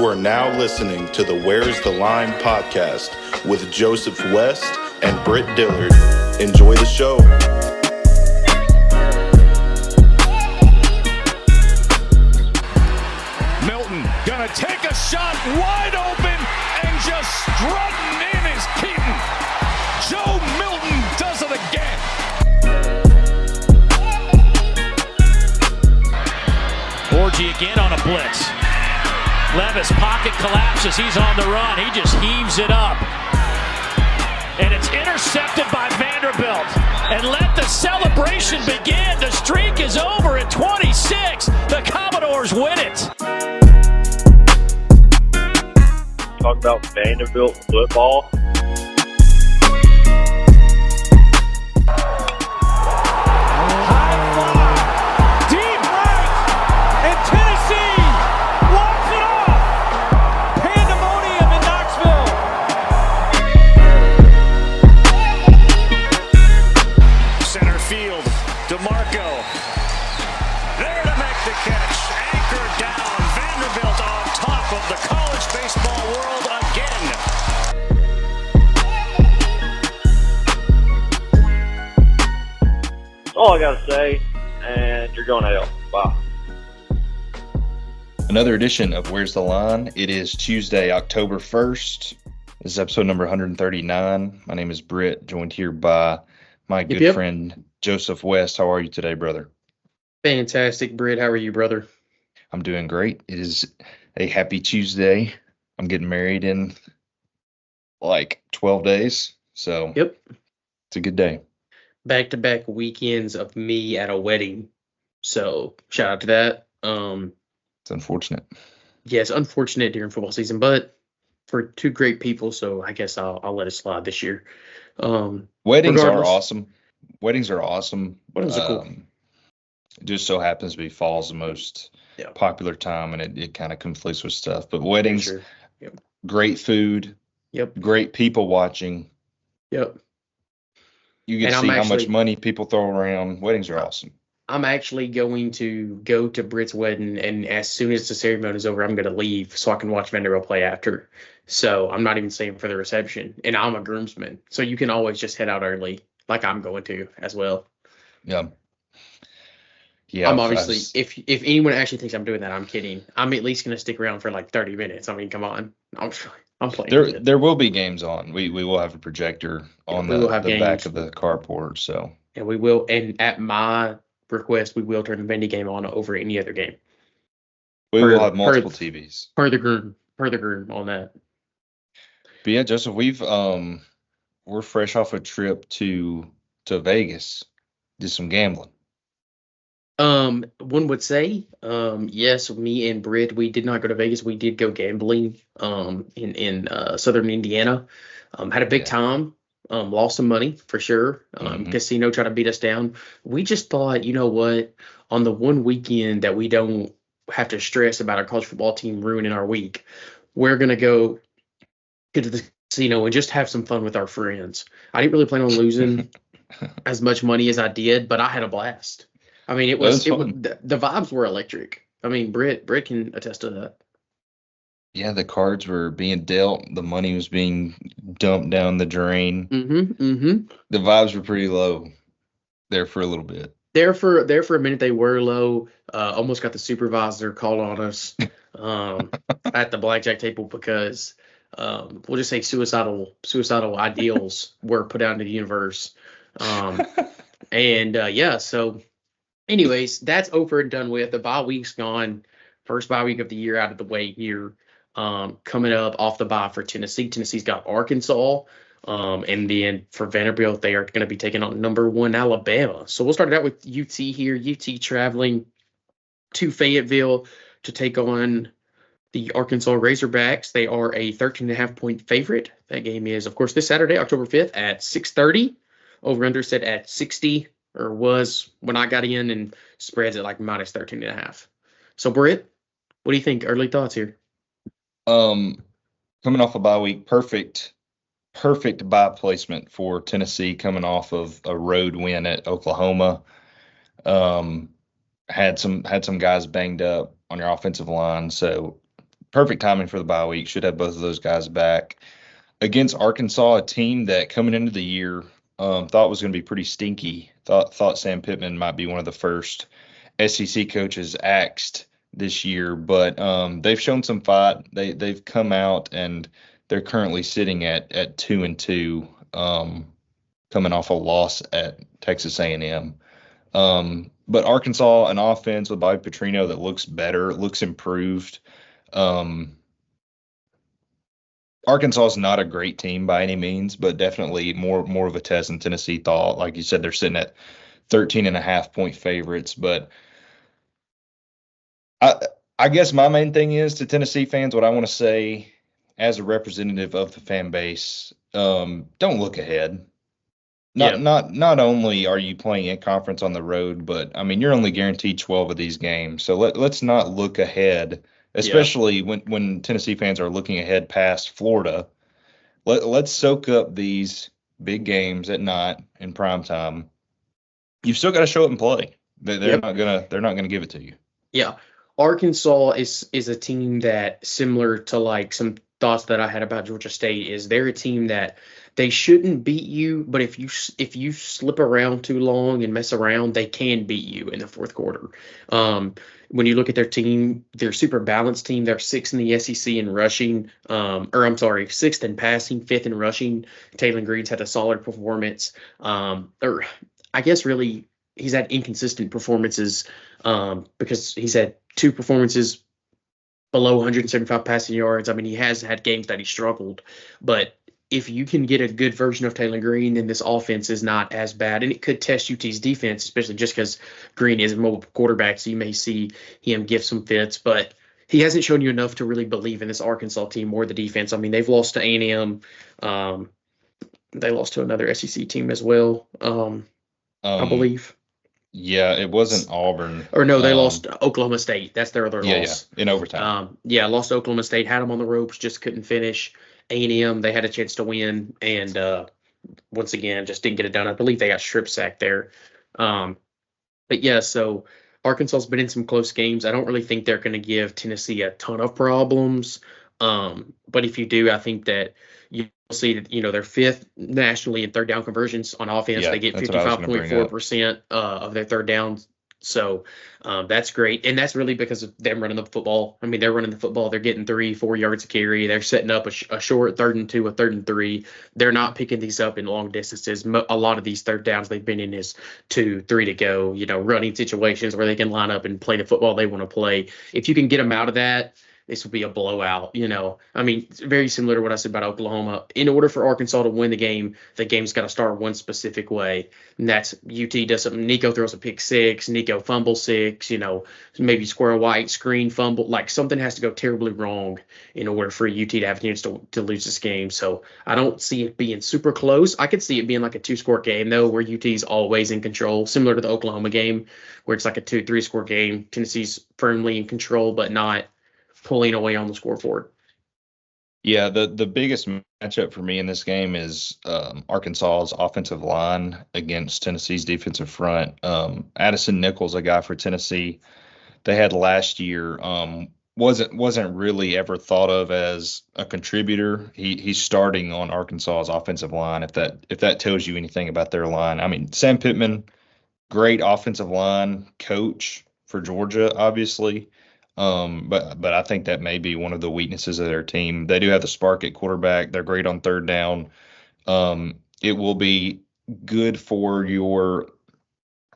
You are now listening to the Where's the Line podcast with Joseph West and Britt Dillard. Enjoy the show. Milton gonna take a shot wide open and just strutting in is Keaton. Joe Milton does it again. Borgie again on a blitz. Levis pocket collapses. He's on the run. He just heaves it up. And it's intercepted by Vanderbilt. And let the celebration begin. The streak is over at 26. The Commodores win it. Talk about Vanderbilt football. All I gotta say, and you're going to hell. Bye. Another edition of Where's the Line? It is Tuesday, October 1st. This is episode number 139. My name is Britt, joined here by my good friend Joseph West. How are you today, brother? Fantastic, Britt. How are you, brother? I'm doing great. It is a happy Tuesday. I'm getting married in like 12 days, so it's a good day. Back-to-back weekends of me at a wedding. So shout out to that. It's unfortunate. Yeah, it's unfortunate during football season, but for two great people, so I guess I'll let it slide this year. Weddings are awesome. Weddings are awesome. Weddings are cool. It just so happens to be fall's the most popular time, and it kind of conflicts with stuff. But weddings, great food, great people watching. You get to see how much money people throw around. Weddings are awesome. I'm actually going to go to Britt's wedding, and as soon as the ceremony is over, I'm going to leave so I can watch Vanderbilt play after. So I'm not even staying for the reception, and I'm a groomsman. So you can always just head out early, like I'm going to as well. Yeah. I'm obviously, if anyone actually thinks I'm doing that, I'm kidding. I'm at least going to stick around for like 30 minutes. I mean, come on. I'm playing. There will be games on. We will have a projector on the back of the carport. So. And we will, and at my request, we will turn the Vandy game on over any other game. We will have multiple TVs. Per the groom on that. But yeah, Joseph, we're fresh off a trip to Vegas, did some gambling. One would say, yes, me and Britt, we did not go to Vegas. We did go gambling, in Southern Indiana. Had a big time. Lost some money for sure. Casino tried to beat us down. We just thought, you know what, on the one weekend that we don't have to stress about our college football team ruining our week, we're going to go to the casino and just have some fun with our friends. I didn't really plan on losing as much money as I did, but I had a blast. I mean, the vibes were electric. I mean, Britt can attest to that. Yeah, the cards were being dealt. The money was being dumped down the drain. The vibes were pretty low there for a little bit. There for a minute, they were low. Almost got the supervisor called on us at the blackjack table because we'll just say suicidal ideals were put out into the universe. So anyways, that's over and done with. The bye week's gone. First bye week of the year out of the way here. Coming up off the bye for Tennessee. Tennessee's got Arkansas. And then for Vanderbilt, they are going to be taking on number 1 Alabama. So we'll start it out with UT here. UT traveling to Fayetteville to take on the Arkansas Razorbacks. They are a 13.5-point favorite. That game is, of course, this Saturday, October 5th at 6:30. Over-under set at 60, or was when I got in, and spreads at like minus 13.5. So, Britt, what do you think? Early thoughts here? Coming off a bye week, perfect bye placement for Tennessee coming off of a road win at Oklahoma. Had some guys banged up on your offensive line, so perfect timing for the bye week. Should have both of those guys back against Arkansas, a team that coming into the year thought was going to be pretty stinky. Thought Sam Pittman might be one of the first SEC coaches axed this year, but they've shown some fight. They've come out and they're currently sitting at 2-2, coming off a loss at Texas A&M. But Arkansas, an offense with Bobby Petrino that looks better, looks improved. Arkansas is not a great team by any means, but definitely more of a test than Tennessee thought. Like you said, they're sitting at 13.5-point favorites. But I guess my main thing is to Tennessee fans, what I want to say as a representative of the fan base, don't look ahead. Not only are you playing in conference on the road, but I mean you're only guaranteed 12 of these games. So let's not look ahead, especially when Tennessee fans are looking ahead past Florida. Let's soak up these big games at night in prime time. You've still got to show up and play. They're not gonna give it to you. Yeah, Arkansas is a team that, similar to like some thoughts that I had about Georgia State, is they're a team that they shouldn't beat you, but if you slip around too long and mess around, they can beat you in the fourth quarter. When you look at their team, they're a super balanced team. They're sixth in the SEC in rushing, sixth in passing, fifth in rushing. Taylor Green's had a solid performance. Or I guess really he's had inconsistent performances because he's had two performances below 175 passing yards. I mean, he has had games that he struggled, but if you can get a good version of Taylor Green, then this offense is not as bad. And it could test UT's defense, especially just because Green is a mobile quarterback, so you may see him give some fits. But he hasn't shown you enough to really believe in this Arkansas team or the defense. I mean, they've lost to A&M. They lost to another SEC team as well, I believe. Yeah, it wasn't Auburn. Or no, they lost Oklahoma State. That's their other loss. Yeah, in overtime. Lost to Oklahoma State, had them on the ropes, just couldn't finish. A&M, they had a chance to win, and once again, just didn't get it done. I believe they got strip sacked there. But yeah, so Arkansas's been in some close games. I don't really think they're going to give Tennessee a ton of problems. But if you do, I think that you'll see that, they're fifth nationally in third down conversions on offense. They get 55.4% of their third downs. So that's great. And that's really because of them running the football. I mean, they're running the football. They're getting 3-4 yards a carry. They're setting up a short 3rd and 2, a 3rd and 3. They're not picking these up in long distances. A lot of these third downs they've been in is 2, 3 to go, running situations where they can line up and play the football they want to play. If you can get them out of that, this will be a blowout. I mean, it's very similar to what I said about Oklahoma. In order for Arkansas to win the game's got to start one specific way, and that's UT does something. Nico throws a pick 6, Nico fumble 6, maybe Squirrel White screen fumble. Like, something has to go terribly wrong in order for UT to have a chance to lose this game. So I don't see it being super close. I could see it being like a 2-score game, though, where UT's always in control, similar to the Oklahoma game, where it's like a 2-3-score game. Tennessee's firmly in control, but not pulling away on the scoreboard. Yeah, the biggest matchup for me in this game is Arkansas's offensive line against Tennessee's defensive front. Addison Nichols, a guy for Tennessee they had last year, wasn't really ever thought of as a contributor. He's starting on Arkansas's offensive line. If that tells you anything about their line, I mean, Sam Pittman, great offensive line coach for Georgia, obviously. But I think that may be one of the weaknesses of their team. They do have the spark at quarterback. They're great on third down. It will be good for your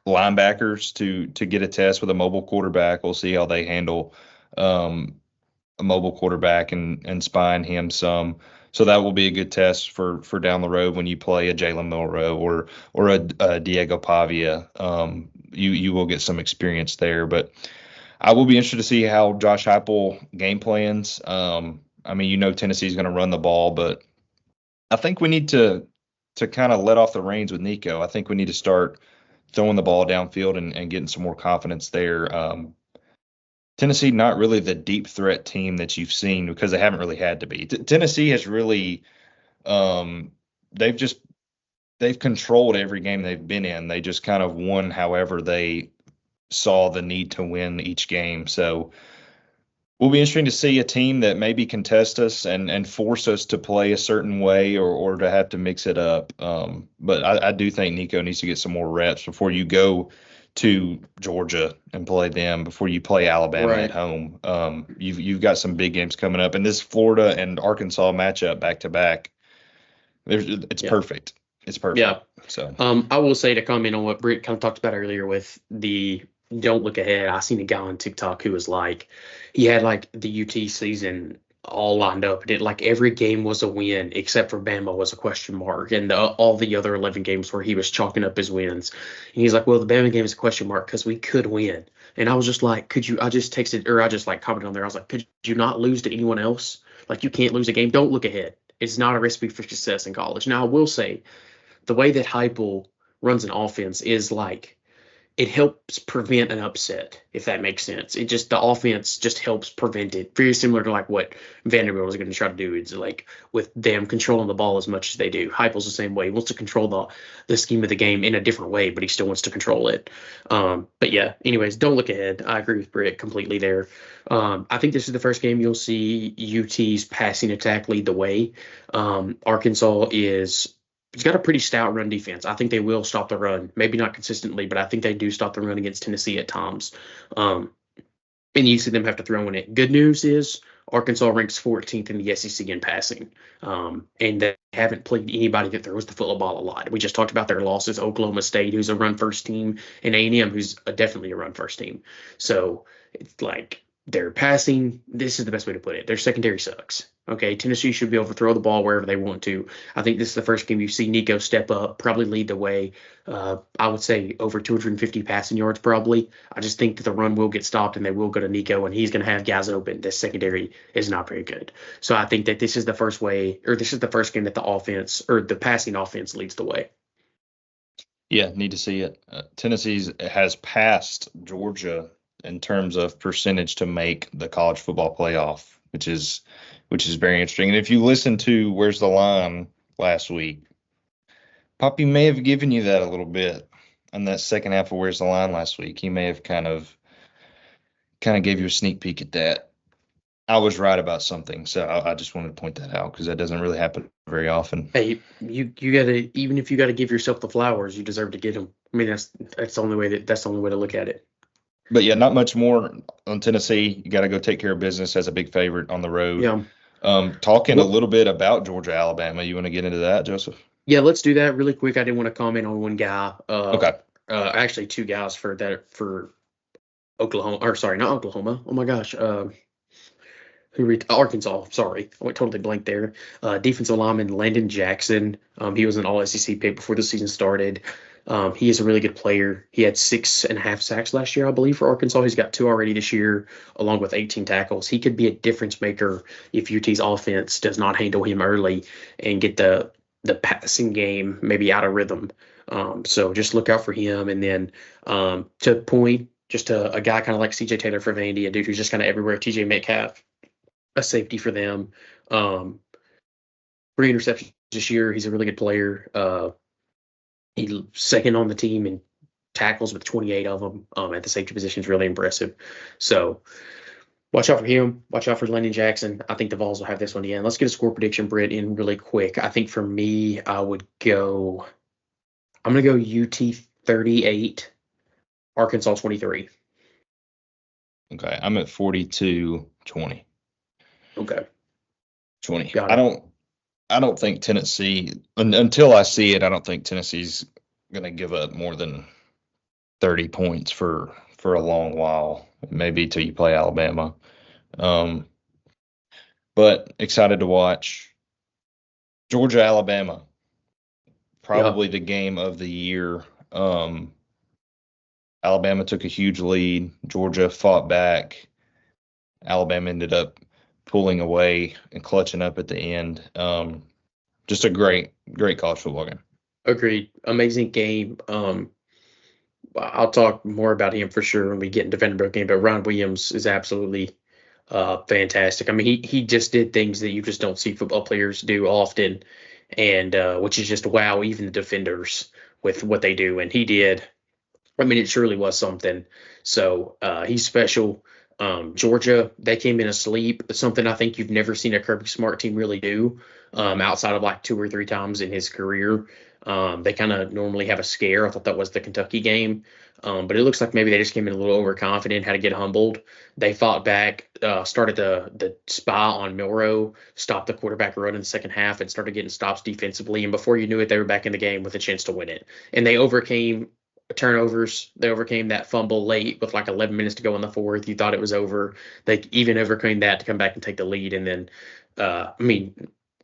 linebackers to get a test with a mobile quarterback. We'll see how they handle a mobile quarterback and spying him some. So that will be a good test for down the road when you play a Jalen Milroe or a Diego Pavia. You will get some experience there, but I will be interested to see how Josh Heupel game plans. I mean, Tennessee's going to run the ball, but I think we need to kind of let off the reins with Nico. I think we need to start throwing the ball downfield and getting some more confidence there. Tennessee, not really the deep threat team that you've seen because they haven't really had to be. Tennessee has really they've controlled every game they've been in. They just kind of won however they saw the need to win each game. So Will be interesting to see a team that maybe contest us and force us to play a certain way or to have to mix it up. But I do think Nico needs to get some more reps before you go to Georgia and play them, before you play Alabama at home. You've got some big games coming up, and this Florida and Arkansas matchup back to back. It's perfect. It's perfect. Yeah. So I will say, to comment on what Britt kind of talked about earlier with the don't look ahead. I seen a guy on TikTok who was like, he had like the UT season all lined up, and like every game was a win except for Bama was a question mark, and all the other 11 games where he was chalking up his wins. And he's like, well, the Bama game is a question mark because we could win. And I was just like, I just texted, or I just like commented on there. I was like, could you not lose to anyone else? Like, you can't lose a game. Don't look ahead. It's not a recipe for success in college. Now, I will say, the way that Heupel runs an offense is like, it helps prevent an upset, if that makes sense. The offense just helps prevent it. Very similar to like what Vanderbilt is going to try to do. It's like with them controlling the ball as much as they do. Heupel's the same way. He wants to control the scheme of the game in a different way, but he still wants to control it. But yeah, anyways, don't look ahead. I agree with Britt completely there. I think this is the first game you'll see UT's passing attack lead the way. Arkansas it's got a pretty stout run defense. I think they will stop the run. Maybe not consistently, but I think they do stop the run against Tennessee at times. And you see them have to throw in it. Good news is Arkansas ranks 14th in the SEC in passing. And they haven't played anybody that throws the football a lot. We just talked about their losses. Oklahoma State, who's a run-first team, and A&M, who's definitely a run-first team. So it's like they're passing. This is the best way to put it. Their secondary sucks. Okay, Tennessee should be able to throw the ball wherever they want to. I think this is the first game you see Nico step up, probably lead the way. I would say over 250 passing yards probably. I just think that the run will get stopped and they will go to Nico, and he's going to have guys open. This secondary is not very good. So I think that this is the first game that the offense, or the passing offense, leads the way. Yeah, need to see it. Tennessee has passed Georgia in terms of percentage to make the college football playoff, which is very interesting. And if you listen to Where's the Line last week, Poppy may have given you that a little bit on that second half of Where's the Line last week. He may have kind of gave you a sneak peek at that. I was right about something, so I just wanted to point that out because that doesn't really happen very often. Hey, you gotta, even if you gotta give yourself the flowers, you deserve to get them. I mean, that's the only way to look at it. But yeah, not much more on Tennessee. You got to go take care of business as a big favorite on the road. Yeah. Talking a little bit about Georgia, Alabama. You want to get into that, Joseph? Yeah, let's do that really quick. I didn't want to comment on one guy. Okay. Actually, two guys for Oklahoma. Or sorry, not Oklahoma. Oh my gosh. Arkansas. Sorry, I went totally blank there. Defensive lineman Landon Jackson. He was an All-SEC pick before the season started. He is a really good player. He had 6.5 sacks last year, I believe, for Arkansas. He's got 2 already this year, along with 18 tackles. He could be a difference maker if UT's offense does not handle him early and get the passing game maybe out of rhythm. So just look out for him. And then to point, just a guy kind of like CJ Taylor for Vandy, a dude who's just kind of everywhere. TJ Metcalf, a safety for them. 3 interceptions this year. He's a really good player. He's second on the team in tackles with 28 of them at the safety position is really impressive. So watch out for him. Watch out for Landon Jackson. I think the Vols will have this one again. Let's get a score prediction, Britt, in really quick. I think for me, I'm going to go UT 38, Arkansas 23. Okay, I'm at 42-20. Okay. 20. I don't think Tennessee, until I see it, I don't think Tennessee's going to give up more than 30 points for a long while, maybe till you play Alabama. But excited to watch. Georgia, Alabama, probably the game of the year. Alabama took a huge lead. Georgia fought back. Alabama ended up pulling away and clutching up at the end. Just a great college football game. Agreed. Amazing game. I'll talk more about him for sure when we get into Vanderbilt game, but Ron Williams is absolutely fantastic. I mean, he just did things that you just don't see football players do often, and which is just wow, even the defenders with what they do. And he did. I mean, it surely was something. So he's special. Georgia, they came in asleep. Something I think you've never seen a Kirby Smart team really do, outside of like 2 or 3 times in his career. They kind of normally have a scare. I thought that was the Kentucky game. But it looks like maybe they just came in a little overconfident, had to get humbled. They fought back, started the spy on Milroe, stopped the quarterback run in the second half, and started getting stops defensively. And before you knew it, they were back in the game with a chance to win it. And they overcame turnovers. They overcame that fumble late with like 11 minutes to go in the fourth. You thought it was over. They even overcame that to come back and take the lead. And then,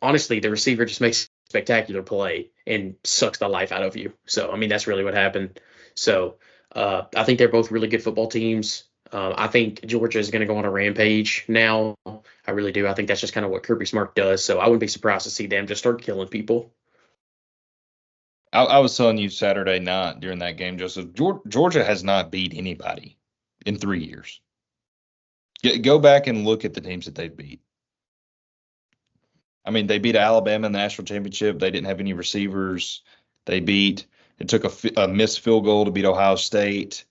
honestly, the receiver just makes a spectacular play and sucks the life out of you. So, that's really what happened. So, I think they're both really good football teams. I think Georgia is going to go on a rampage now. I really do. I think that's just kind of what Kirby Smart does. So I wouldn't be surprised to see them just start killing people. I was telling you Saturday night during that game, Joseph, Georgia has not beat anybody in 3 years. Go back and look at the teams that they've beat. They beat Alabama in the national championship. They didn't have any receivers. It took a missed field goal to beat Ohio State.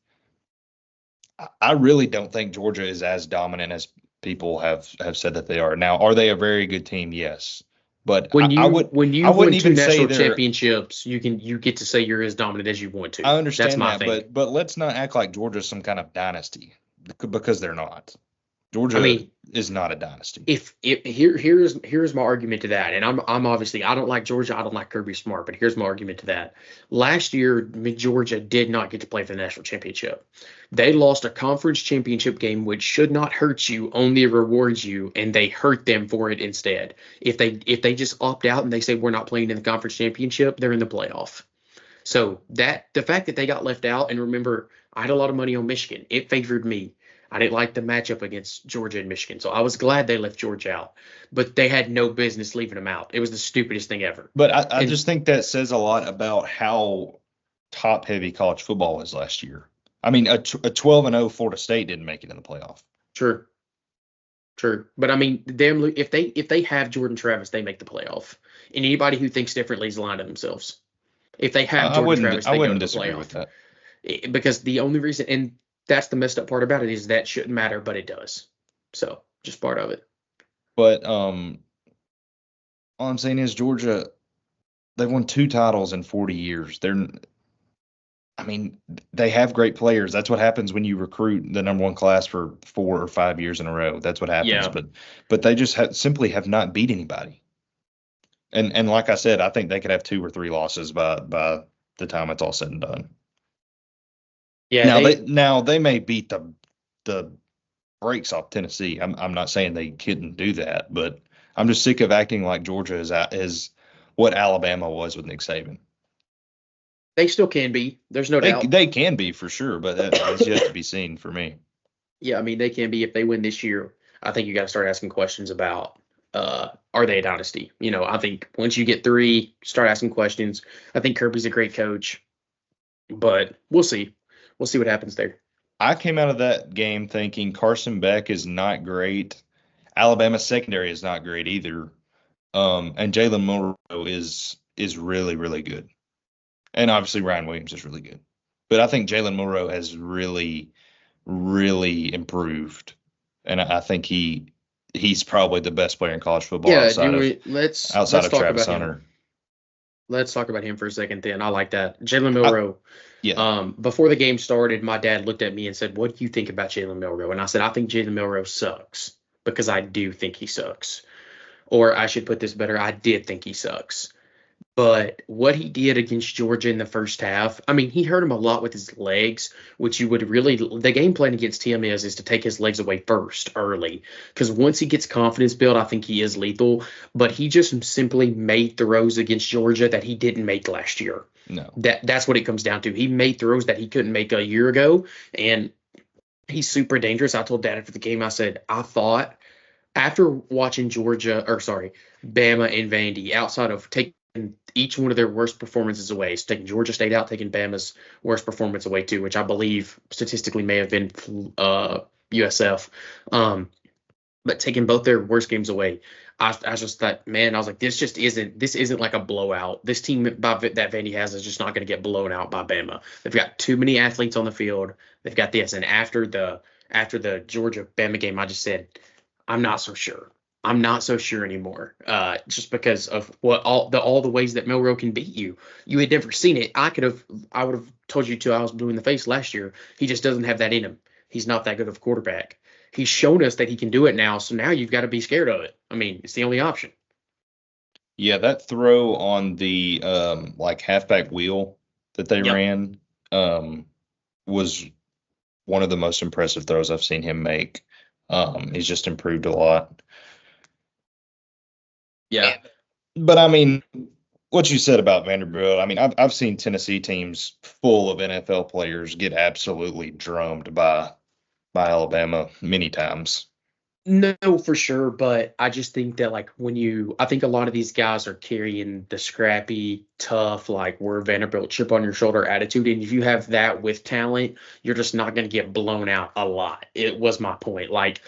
I really don't think Georgia is as dominant as people have said that they are. Now, are they a very good team? Yes. But when you win 2 national championships, you get to say you're as dominant as you want to. I understand that's my thing. But let's not act like Georgia's some kind of dynasty, because they're not. Georgia is not a dynasty. Here's my argument to that, and I'm obviously, I don't like Georgia, I don't like Kirby Smart, but here's my argument to that. Last year, Georgia did not get to play for the national championship. They lost a conference championship game, which should not hurt you, only rewards you, and they hurt them for it instead. If they just opt out and they say we're not playing in the conference championship, they're in the playoff. So the fact that they got left out, and remember, I had a lot of money on Michigan. It favored me. I didn't like the matchup against Georgia and Michigan, so I was glad they left Georgia out. But they had no business leaving them out. It was the stupidest thing ever. But I just think that says a lot about how top-heavy college football was last year. A 12-0 Florida State didn't make it in the playoff. True. But if they have Jordan Travis, they make the playoff. And anybody who thinks differently is lying to themselves. If they have Jordan Travis, they go to the playoff. With that. Because the only reason, and that's the messed up part about it, is that shouldn't matter, but it does. So just part of it. But all I'm saying is Georgia, they've won 2 titles in 40 years. They have great players. That's what happens when you recruit the number 1 class for 4 or 5 years in a row. That's what happens. Yeah. But they just simply have not beat anybody. And like I said, I think they could have 2 or 3 losses by the time it's all said and done. Yeah. Now they may beat the brakes off Tennessee. I'm not saying they couldn't do that, but I'm just sick of acting like Georgia is what Alabama was with Nick Saban. They still can be. There's no doubt. They can be for sure, but that's yet to be seen for me. Yeah, they can be if they win this year. I think you got to start asking questions about are they a dynasty? I think once you get 3, start asking questions. I think Kirby's a great coach, but we'll see. We'll see what happens there. I came out of that game thinking Carson Beck is not great. Alabama's secondary is not great either. And Jalen Milroe is really, really good. And obviously Ryan Williams is really good. But I think Jalen Milroe has really, really improved. And I think he's probably the best player in college football outside of Travis Hunter. Let's talk about him for a second then. I like that. Jalen Milroe. Before the game started, my dad looked at me and said, "What do you think about Jalen Milroe?" And I said, "I think Jalen Milroe sucks," because I do think he sucks. Or I should put this better, I did think he sucks. But what he did against Georgia in the first half, he hurt him a lot with his legs, which you would really, the game plan against him is to take his legs away first early. Because once he gets confidence built, I think he is lethal. But he just simply made throws against Georgia that he didn't make last year. No. That's what it comes down to. He made throws that he couldn't make a year ago, and he's super dangerous. I told Dad after the game, I said, I thought after watching Bama and Vandy, outside of taking each one of their worst performances away, so taking Georgia State out, taking Bama's worst performance away too, which I believe statistically may have been USF, but taking both their worst games away, I just thought, man, I was like, this isn't like a blowout. This team that Vandy has is just not going to get blown out by Bama. They've got too many athletes on the field. They've got this, and after after the Georgia-Bama game, I just said, I'm not so sure. I'm not so sure anymore. Just because of what all the ways that Milroe can beat you. You had never seen it. I would have told you till I was blue in the face last year. He just doesn't have that in him. He's not that good of a quarterback. He's shown us that he can do it now. So now you've got to be scared of it. I mean, it's the only option. Yeah, that throw on the like halfback wheel that they ran was one of the most impressive throws I've seen him make. He's just improved a lot. Yeah. But I mean, what you said about Vanderbilt, I mean, I've seen Tennessee teams full of NFL players get absolutely drummed by Alabama many times. No, for sure, but I just think that I think a lot of these guys are carrying the scrappy, tough, like we're Vanderbilt chip on your shoulder attitude, and if you have that with talent, you're just not going to get blown out a lot. It was my point. A lot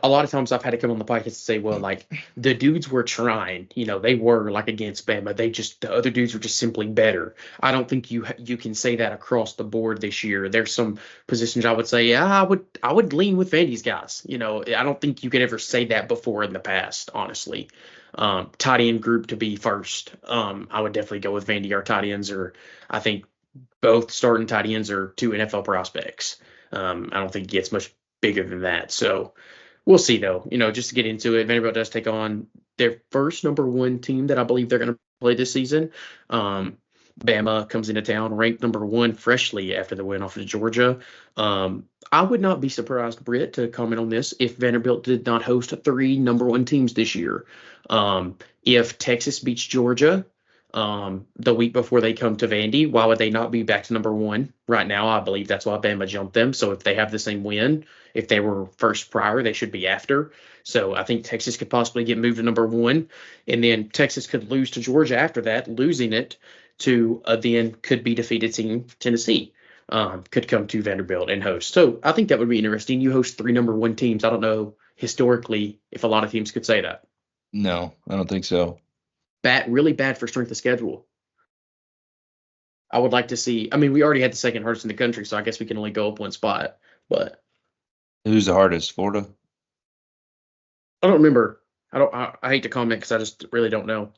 of times I've had to come on the podcast and say, well, like the dudes were trying, they were like against Bama, the other dudes were just simply better. I don't think you can say that across the board this year. There's some positions I would say, yeah, I would lean with Vandy's guys. I don't think you could ever say that before in the past, honestly. Tight end group to be first. I would definitely go with Vandy. Our tight ends I think both starting tight ends are 2 NFL prospects. I don't think it gets much bigger than that. So we'll see, though. Just to get into it, Vanderbilt does take on their first number 1 team that I believe they're going to play this season. Bama comes into town ranked number 1 freshly after the win off of Georgia. I would not be surprised, Britt, to comment on this if Vanderbilt did not host 3 number 1 teams this year. If Texas beats Georgia the week before they come to Vandy, why would they not be back to number 1 right now? I believe that's why Bama jumped them. So if they have the same win, if they were first prior, they should be after. So I think Texas could possibly get moved to number 1, and then Texas could lose to Georgia after that, losing it to then could be defeated team Tennessee could come to Vanderbilt and host. So I think that would be interesting. You host 3 number 1 teams. I don't know historically if a lot of teams could say that. No, I don't think so. Really bad for strength of schedule. I would like to see. I mean, we already had the second hardest in the country, so I guess we can only go up 1 spot. But who's the hardest? Florida? I don't remember. I hate to comment because I just really don't know.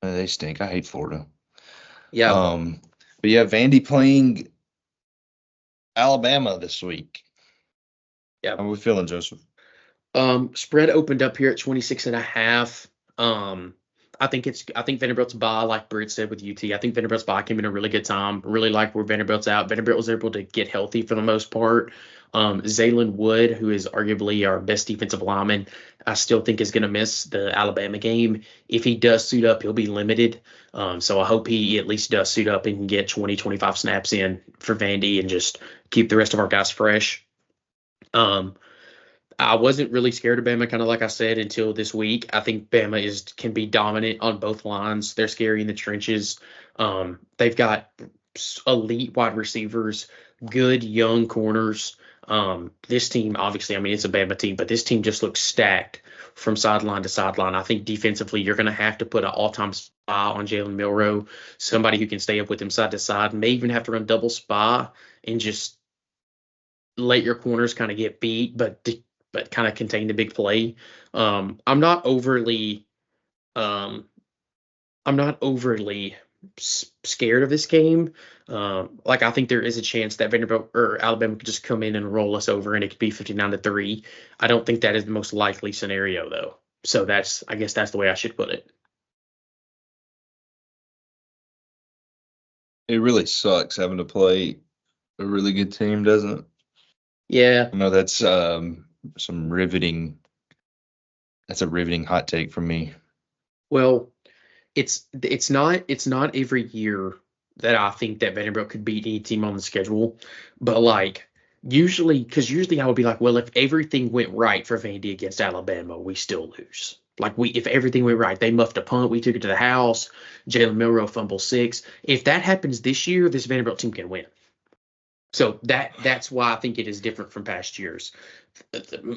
They stink. I hate Florida. Yeah. But yeah, Vandy playing Alabama this week. Yeah. How are we feeling, Joseph? Spread opened up here at 26.5. I think Vanderbilt's bye, like Britt said with UT, I think Vanderbilt's bye came in a really good time. Really like where Vanderbilt's out. Vanderbilt was able to get healthy for the most part. Zaylen Wood, who is arguably our best defensive lineman, I still think is going to miss the Alabama game. If he does suit up, he'll be limited. So I hope he at least does suit up and can get 20, 25 snaps in for Vandy and just keep the rest of our guys fresh. I wasn't really scared of Bama, kind of like I said, until this week. I think Bama can be dominant on both lines. They're scary in the trenches. They've got elite wide receivers, good young corners. This team, obviously, I mean, it's a Bama team, but this team just looks stacked from sideline to sideline. I think defensively, you're going to have to put an all-time spy on Jalen Milroe, somebody who can stay up with him side to side. May even have to run double spy and just let your corners kind of get beat, but kind of contain the big play. I'm not overly scared of this game. I think there is a chance that Vanderbilt or Alabama could just come in and roll us over and it could be 59-3. I don't think that is the most likely scenario though. So I guess that's the way I should put it. It really sucks having to play a really good team, doesn't it? Yeah. I know that's that's a riveting hot take from me. Well, it's not every year that I think that Vanderbilt could beat any team on the schedule, but usually I would be like, well, if everything went right for Vandy against Alabama, we still lose. If everything went right, they muffed a punt, we took it to the house, Jalen Milroe fumble 6. If that happens this year, this Vanderbilt team can win. So that's why I think it is different from past years.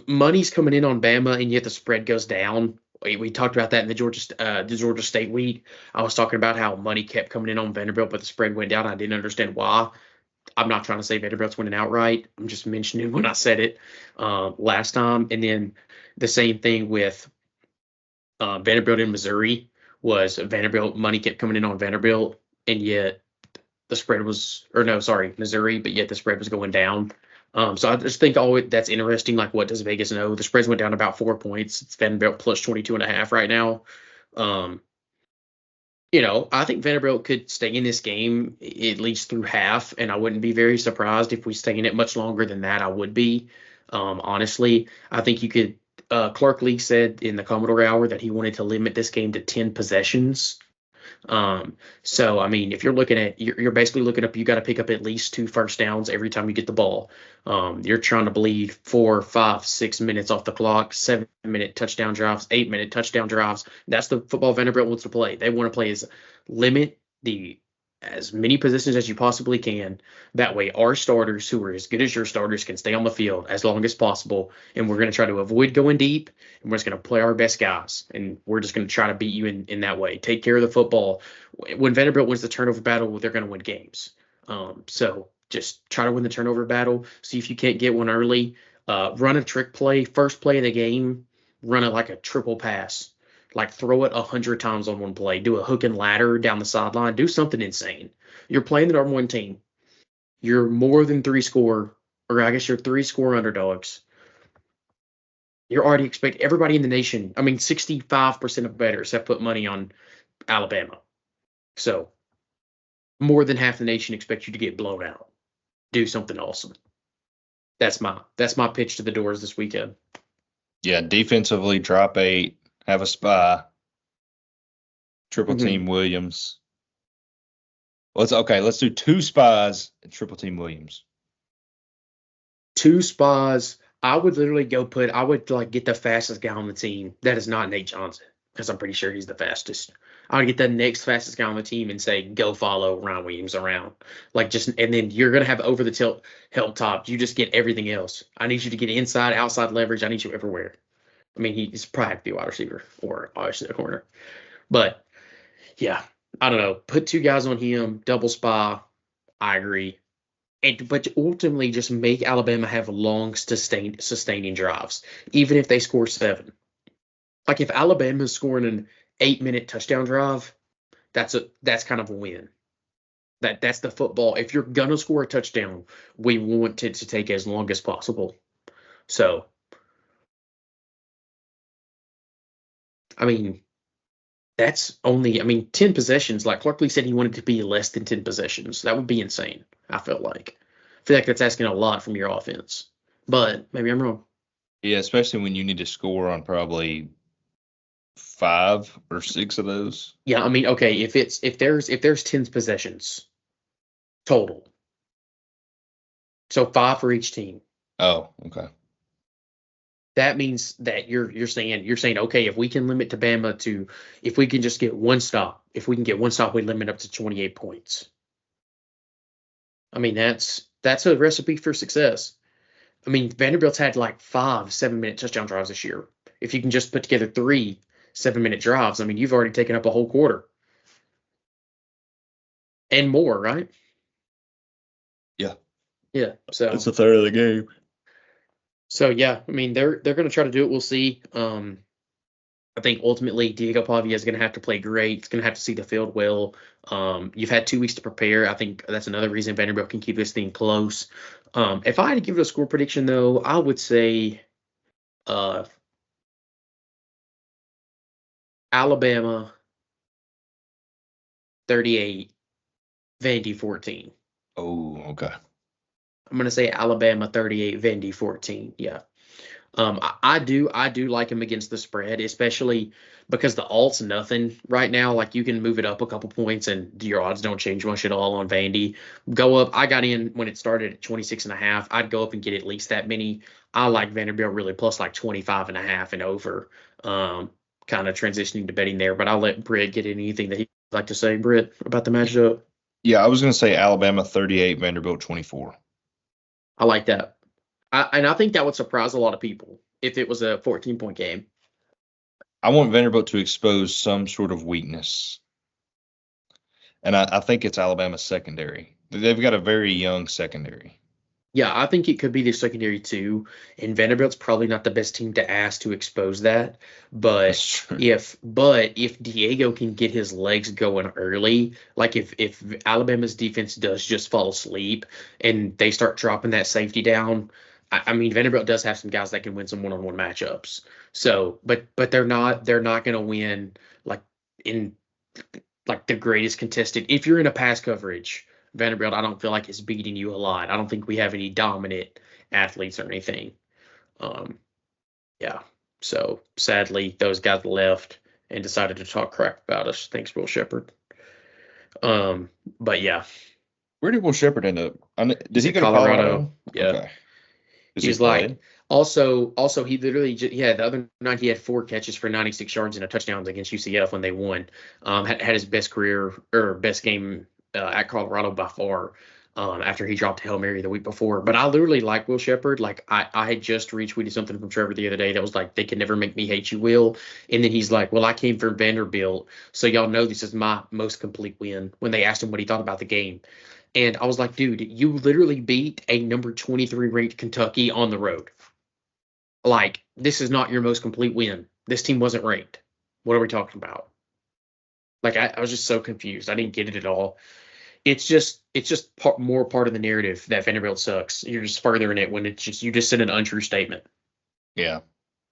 Money's coming in on Bama, and yet the spread goes down. We talked about that in the Georgia State week. I was talking about how money kept coming in on Vanderbilt, but the spread went down. I didn't understand why. I'm not trying to say Vanderbilt's winning outright. I'm just mentioning when I said it last time. And then the same thing with Vanderbilt in Missouri was Vanderbilt money kept coming in on Vanderbilt, and yet the spread was, or no, sorry, Missouri, but yet the spread was going down. So I just think that's interesting. Like, what does Vegas know? The spreads went down about 4 points. It's Vanderbilt plus 22.5 right now. I think Vanderbilt could stay in this game at least through half, and I wouldn't be very surprised if we stay in it much longer than that. I would be. Honestly, I think you could. Clark Lee said in the Commodore Hour that he wanted to limit this game to 10 possessions. So I mean, if you're looking at, you're basically looking up, you got to pick up at least 2 first downs every time you get the ball. You're trying to bleed 4, 5, 6 minutes off the clock, 7-minute touchdown drives, 8-minute touchdown drives. That's the football Vanderbilt wants to play. They want to play limit as many positions as you possibly can. That way our starters, who are as good as your starters, can stay on the field as long as possible. And we're going to try to avoid going deep, and we're just going to play our best guys. And we're just going to try to beat you in that way. Take care of the football. When Vanderbilt wins the turnover battle, they're going to win games. So just try to win the turnover battle. See if you can't get one early. Run a trick play. First play of the game, run it like a triple pass. Like, throw it 100 times on one play. Do a hook and ladder down the sideline. Do something insane. You're playing the number 1 team. You're more than 3-score, or I guess you're 3-score underdogs. You're already expecting everybody in the nation. I mean, 65% of bettors have put money on Alabama. So more than half the nation expects you to get blown out. Do something awesome. That's my pitch to the doors this weekend. Yeah, defensively, drop 8. Have a spy. Triple team Williams. Let's do 2 spies and triple team Williams. 2 spies. I would literally get the fastest guy on the team. That is not Nate Johnson, because I'm pretty sure he's the fastest. I would get the next fastest guy on the team and say, go follow Ryan Williams around. And then you're going to have over the tilt help top. You just get everything else. I need you to get inside, outside leverage. I need you everywhere. I mean, he's probably have to be a wide receiver or obviously a corner. But, yeah, I don't know. Put 2 guys on him, double spy. I agree. But ultimately just make Alabama have long, sustaining drives, even if they score 7. Like, if Alabama's scoring an 8-minute touchdown drive, that's kind of a win. That's the football. If you're going to score a touchdown, we want it to take as long as possible. So, I mean, that's only, 10 possessions. Like Clark Lee said, he wanted to be less than 10 possessions. That would be insane, I feel like. I feel like that's asking a lot from your offense. But maybe I'm wrong. Yeah, especially when you need to score on probably 5 or 6 of those. Yeah, okay, if there's 10 possessions total. So 5 for each team. Oh, okay. That means that you're saying, okay, if we can limit to Bama to, if we can just get 1 stop, we limit up to 28 points. That's a recipe for success. Vanderbilt's had like 5 7-minute touchdown drives this year. If you can just put together 3 7-minute drives, you've already taken up a whole quarter. And more, right? Yeah. Yeah. So that's a third of the game. So yeah, they're going to try to do it. We'll see. I think ultimately Diego Pavia is going to have to play great. He's going to have to see the field well. You've had 2 weeks to prepare. I think that's another reason Vanderbilt can keep this thing close. If I had to give it a score prediction, though, I would say Alabama 38, Vandy 14. Oh, okay. I'm going to say Alabama 38, Vandy 14. Yeah. I do like him against the spread, especially because the alt's nothing right now. Like, you can move it up a couple points and your odds don't change much at all on Vandy. Go up. I got in when it started at 26.5. I'd go up and get at least that many. I like Vanderbilt really plus like 25.5 and over. Kind of transitioning to betting there, but I'll let Britt get anything that he'd like to say, Britt, about the matchup. Yeah, I was going to say Alabama 38, Vanderbilt 24. I like that. I think that would surprise a lot of people if it was a 14-point game. I want Vanderbilt to expose some sort of weakness. And I think it's Alabama's secondary. They've got a very young secondary. Yeah, I think it could be the secondary too. And Vanderbilt's probably not the best team to ask to expose that. But if Diego can get his legs going early, like if Alabama's defense does just fall asleep and they start dropping that safety down, I mean Vanderbilt does have some guys that can win some one-on-one matchups. So, but they're not going to win like in like the greatest contested. If you're in a pass coverage, Vanderbilt, I don't feel like is beating you a lot. I don't think we have any dominant athletes or anything. Yeah. So sadly, those guys left and decided to talk crap about us. Thanks, Will Shepherd. But yeah. Where did Will Shepherd end up? Did he go to Colorado? Yeah. Okay. He's like also he literally the other night he had 4 catches for 96 yards and a touchdown against UCF when they won. Had his best career or best game at Colorado by far after he dropped a Hail Mary the week before. But I literally like Will Shepherd. Like I had just retweeted something from Trevor the other day that was like, they can never make me hate you, Will. And then he's like, well, I came from Vanderbilt, so y'all know this is my most complete win, when they asked him what he thought about the game. And I was like, dude, you literally beat a number 23 ranked Kentucky on the road. Like, this is not your most complete win. This team wasn't ranked. What are we talking about? Like, I was just so confused. I didn't get it at all. It's just more part of the narrative that Vanderbilt sucks. You're just furthering it when it's just, you just said an untrue statement. Yeah.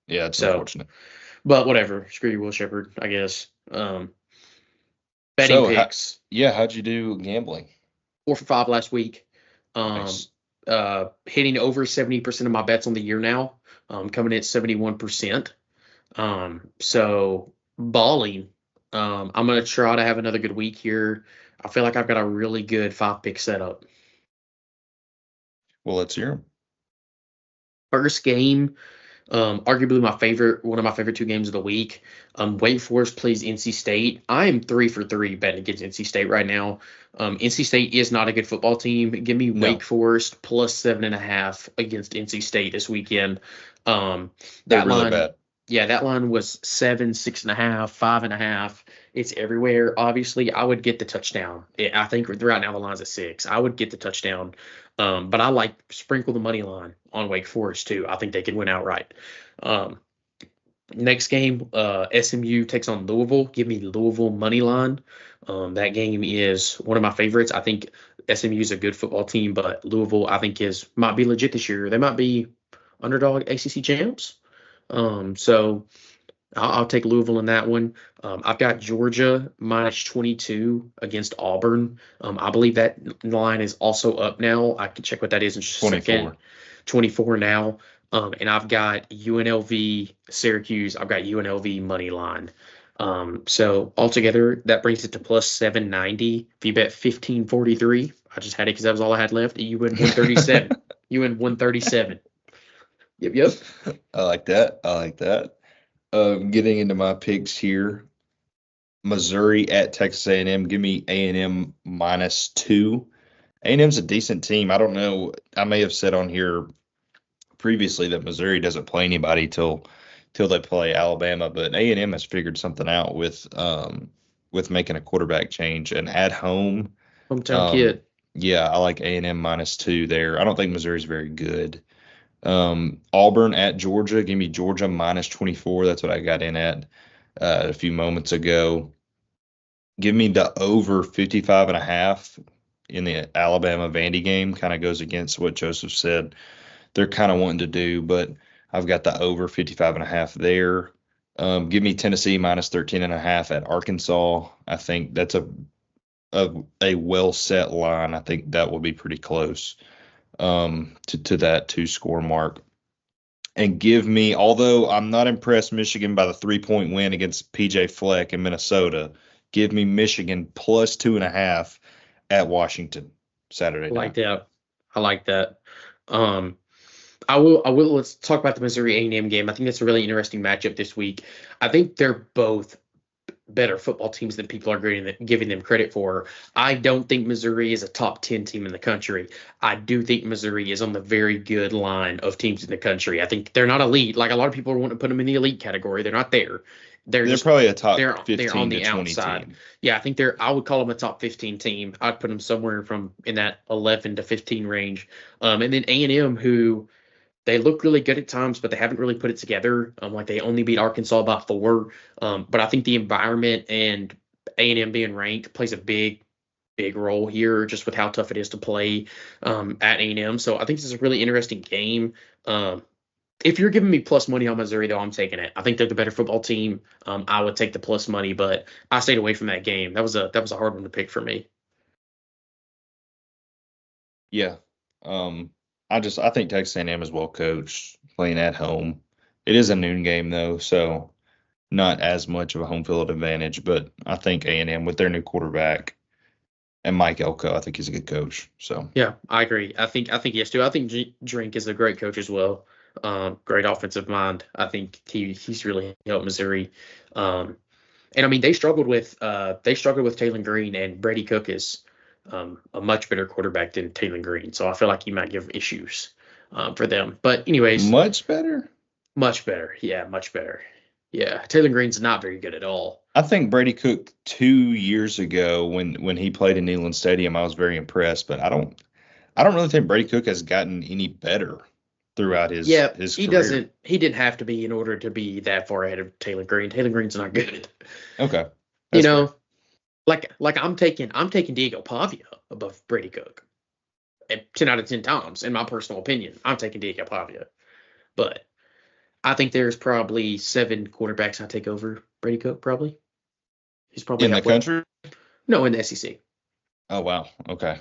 Yeah, it's unfortunate. But whatever. Screw you, Will Shepherd, I guess. Betting picks. How'd you do gambling? 4 for 5 last week. Nice. Hitting over 70% of my bets on the year now. Coming in at 71%. So balling. I'm going to try to have another good week here. I feel like I've got a really good 5-pick setup. Well, let's hear them. First game, arguably one of my favorite 2 games of the week. Wake Forest plays NC State. I am 3 for 3 betting against NC State right now. NC State is not a good football team. Give me Wake Forest plus 7.5 against NC State this weekend. That really line, bad. Yeah, that line was 7, 6.5, 5.5. It's everywhere. Obviously, I would get the touchdown. I think right now the line's at 6. I would get the touchdown. But I like sprinkle the money line on Wake Forest too. I think they could win outright. Next game, SMU takes on Louisville. Give me Louisville money line. That game is one of my favorites. I think SMU is a good football team, but Louisville I think might be legit this year. They might be underdog ACC champs. So I'll take Louisville in that one. I've got Georgia minus 22 against Auburn. I believe that line is also up now. I can check what that is in just a second. 24 now. And I've got UNLV Syracuse. I've got UNLV money line. So altogether, that brings it to plus 790. If you bet 1543, I just had it because that was all I had left. You win 137. You win 137. Yep. I like that. Getting into my picks here. Missouri at Texas A&M. Give me A&M minus 2. A&M's a decent team. I don't know. I may have said on here previously that Missouri doesn't play anybody till they play Alabama, but A&M has figured something out with making a quarterback change and at home. Hometown kid. Yeah, I like A&M minus 2 there. I don't think Missouri's very good. Auburn at Georgia. Give me Georgia minus 24. That's what I got in at a few moments ago. Give me the over 55.5 in the Alabama Vandy game. Kind of goes against what Joseph said they're kind of wanting to do, but I've got the over 55.5 there. Give me Tennessee minus 13.5 at Arkansas. I think that's a well set line. I think that will be pretty close to that 2-score mark. And give me, although I'm not impressed Michigan by the 3-point win against PJ Fleck in Minnesota, give me Michigan plus 2.5 at Washington Saturday night. I like that. I will. Let's talk about the Missouri A&M game. I think that's a really interesting matchup this week. I think they're both better football teams than people are giving them credit for. I don't think Missouri is a top 10 team in the country. I do think Missouri is on the very good line of teams in the country. I think they're not elite. Like a lot of people want to put them in the elite category. They're not there. they're probably a top they're 15 on the to 20 outside. team. Yeah, I think I would call them a top 15 team. I'd put them somewhere in that 11 to 15 range. And then A&M, who they look really good at times, but they haven't really put it together. Like they only beat Arkansas by 4. But I think the environment and A&M being ranked plays a big role here, just with how tough it is to play at A&M. So I think this is a really interesting game. If you're giving me plus money on Missouri, though, I'm taking it. I think they're the better football team. I would take the plus money, but I stayed away from that game. That was a hard one to pick for me. Yeah. I think Texas A&M is well coached, playing at home. It is a noon game though, so not as much of a home field advantage. But I think A&M with their new quarterback and Mike Elko, I think he's a good coach. So yeah, I agree. I think yes too. I think Drink is a great coach as well. Great offensive mind. I think he's really helped Missouri. And I mean they struggled with Taylor Green, and Brady Cook is a much better quarterback than Taylor Green. So I feel like he might give issues for them. But anyways, much better. Yeah, much better. Yeah, Taylor Green's not very good at all. I think Brady Cook 2 years ago when he played in Neyland Stadium, I was very impressed. But I don't really think Brady Cook has gotten any better throughout his career. He didn't have to be in order to be that far ahead of Taylor Green. Taylor Green's not good. Okay. That's fair. Like I'm taking Diego Pavia above Brady Cook. 10 out of 10 times, in my personal opinion. I'm taking Diego Pavia. But I think there's probably 7 quarterbacks I take over Brady Cook, probably. He's probably in the country? No, in the SEC. Oh, wow. Okay.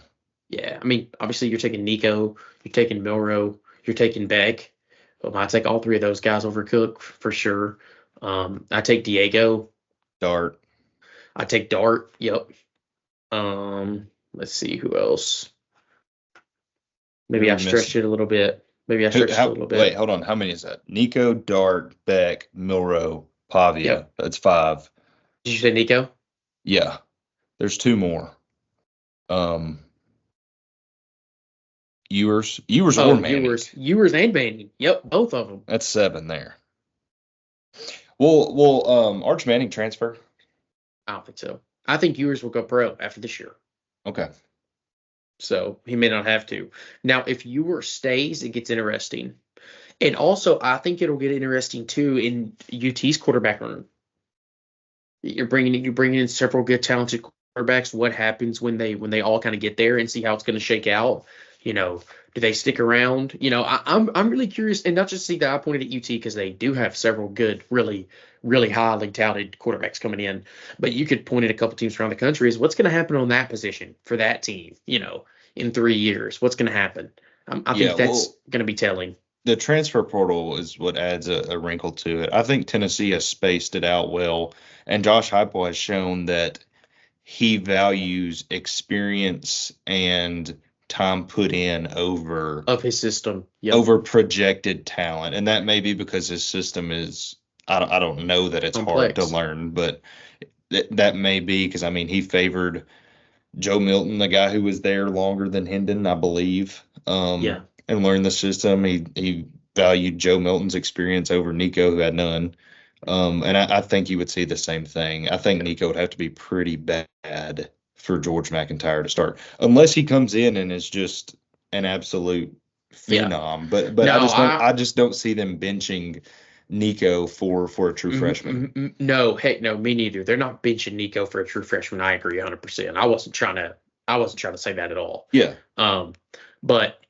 Yeah. I mean, obviously you're taking Nico, you're taking Milroe, you're taking Beck. I take all 3 of those guys over Cook for sure. I take Diego. Dart. I take Dart. Yep. Let's see who else. Maybe I stretched it a little bit. Wait, hold on. How many is that? Nico, Dart, Beck, Milroe, Pavia. Yep. That's 5. Did you say Nico? Yeah. There's 2 more. Ewers or Manning. Ewers and Manning. Yep, both of them. That's 7 there. Will Arch Manning transfer? I don't think so. I think Ewers will go pro after this year. Okay. So he may not have to. Now, if Ewers stays, it gets interesting. And also, I think it'll get interesting too in UT's quarterback room. You're bringing in several good, talented quarterbacks. What happens when they all kind of get there, and see how it's going to shake out? Do they stick around? I'm really curious, and not just see that I pointed at UT because they do have several good, really, really highly touted quarterbacks coming in. But you could point at a couple teams around the country is what's going to happen on that position for that team, in 3 years. What's going to happen? I think that's going to be telling. The transfer portal is what adds a wrinkle to it. I think Tennessee has spaced it out well, and Josh Heupel has shown that he values experience and time put in over his system, over projected talent. And that may be because his system is, I don't know that it's complex. Hard to learn, but that may be because, he favored Joe Milton, the guy who was there longer than Hendon, I believe, and learned the system. He valued Joe Milton's experience over Nico, who had none. And I think you would see the same thing. I think Nico would have to be pretty bad for George McIntyre to start, unless he comes in and is just an absolute phenom. But no, I just don't see them benching Nico for a true freshman. No, heck no, me neither. They're not benching Nico for a true freshman. I agree 100%. I wasn't trying to say that at all. Yeah. But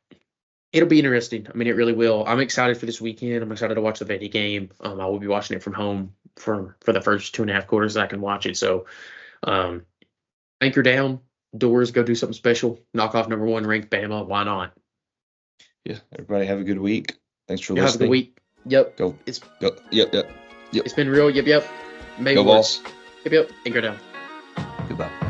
it'll be interesting. It really will. I'm excited for this weekend. I'm excited to watch the Vandy game. I will be watching it from home for the first 2.5 quarters that I can watch it. So, anchor down, doors, go do something special, knock off number 1 ranked Bama. Why not? Yeah. Everybody have a good week. Thanks for listening. Have a good week. Yep. Go. Yep. It's been real. Yep. Go Vols. Yep. Anchor down. Goodbye.